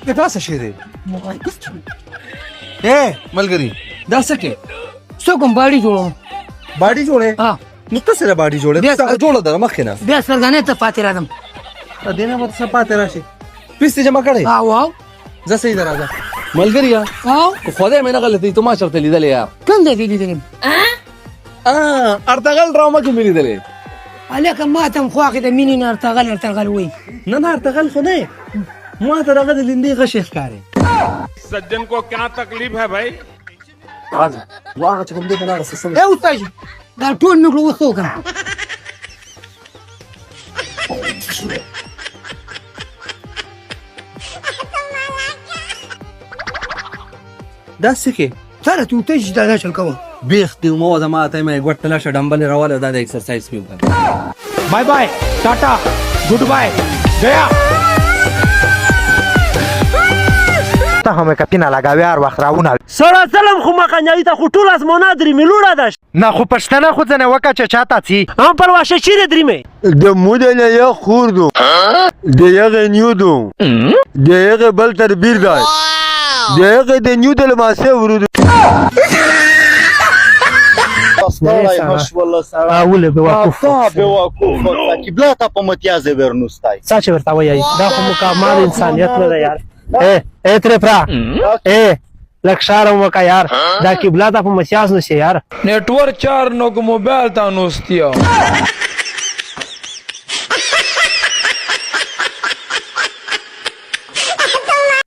دا څه شی دی ملګري دا څه کې څه کوم باډي جوړوم باډي جوړې ها نو ته سره باډي جوړې څنګه جوړه ده مخکې نه بیا سرګانې ته پاتې راځم دینه مت څه پاتې راشي پیسې جمع کړې ها واو زه صحیح درازه ملګري واو خدای مې نه غلطي ته ما چرته لیدلې یا کوم دی لیدلې ارتغل ډراما کې مې لیدلې الکه ما ته خواخې د مینې نه ارتغل وای نه ارتغل خو نه ما ته هغه د لیندې غشې ښکارې सज्जन को क्या तकलीफ है भाई واغه چې کوم دې نه رسېږي اے استاد دا ټول موږ وڅو کوم دا څه کې سره ته ته دا چل کوم بیخ دی مو د ما ته مې ګټ لاشه ډمبل راواله دا د ایکسرسایز پیو bye bye tata goodbye गया ته هم کتنه لګاوي هر وخت راونه سره ظلم خو مخنیوي ته خو ټول اسمانه درې ملوړه ده نه خو پښتنه خو ځنه وکه چې چاته سی هم پرواشه چیرې درې مې د مودنه یا خوردو د یغه نیودو د یغه بل تر بیر دای د یغه د نیودل ماسه ورود اول به وقوف قبلata pămătează vernustai. څه چې ورته وایي دا خو مکمل انسانیت نه ده یار اے تر پرا اے لکشارم وکا یار دا قبله ته په مسیاز نشي یار नेटवर्क 4 नो को मोबाइल ता नोस्तिया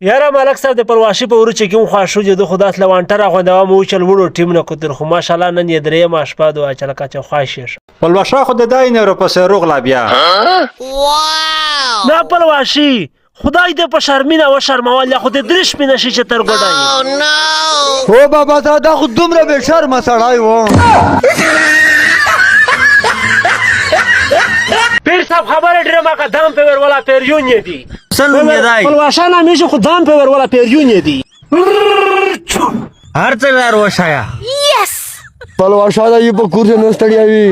یاره ملک صاحب د پرواشي په ورچ کې خو شو د خدا سره وانټر غونډه مو چل وړو ټیم نه کوتر خو ماشاءالله نن یې درې ما شپه دوه چل کاچ خوښ ولوشه خو د داینه رو پس روغلا بیا نه پرواشي خدای دې په شرمینه و شرمول خو دې درش پینه شي چې تر ګډای هو بابا دا خو دومره به شرم سړای و پیر صاحب خبره ډیره ما قدم په ور ولا پیریون دی سلام یې دای پلواشانه میشه خو دام په ور ولا پیریون دی هر څه لار وشایا پلواشا دا یې په کور نه ستړیا وی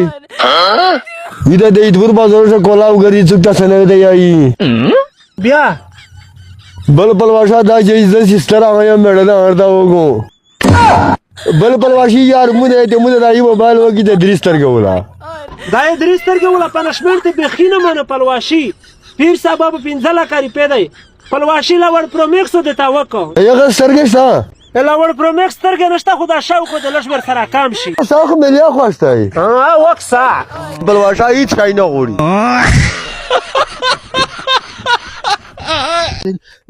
دا د دې ور بازار څخه کولاو غری څوک تاسو نه دی آی بیا بل پلواشا دا چې د سستر هغه مړه نه وردا وګو بل پلواشي یار مونږ د یو موبایل وګی د دریستر ګولا دا دریستر ګولا پنشمنت به خینه منه پلواشي پیر صاحب په پنځله کاری پیدای پلواشي لاور پرو میکس د تا وکړه یغه سرګشتا لاور پرو میکس ترګه نشته خو دا شاو خو د لښبر سره کام شي ساخه ملیا خوښتای وکسا پلواشا هیڅ کای نه غوړي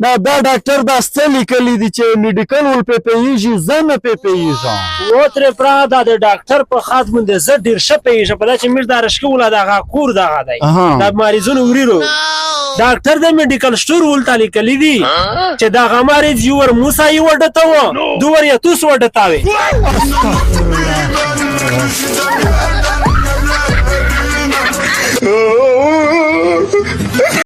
دا ډاکټر دا ستلی کلی دي چې میډیکل ول په پیږي زنه په پیږي و تر پرادا د ډاکټر په خاط باندې زه ډیر شپې په چې مر دا رشکه ولا دا کور دغه دی دا مریضونو وريرو ډاکټر د میډیکل سٹور ول تعالی کلی دي چې دا غمارې جوړ موسی وډته و دوور یا توس وډتاوي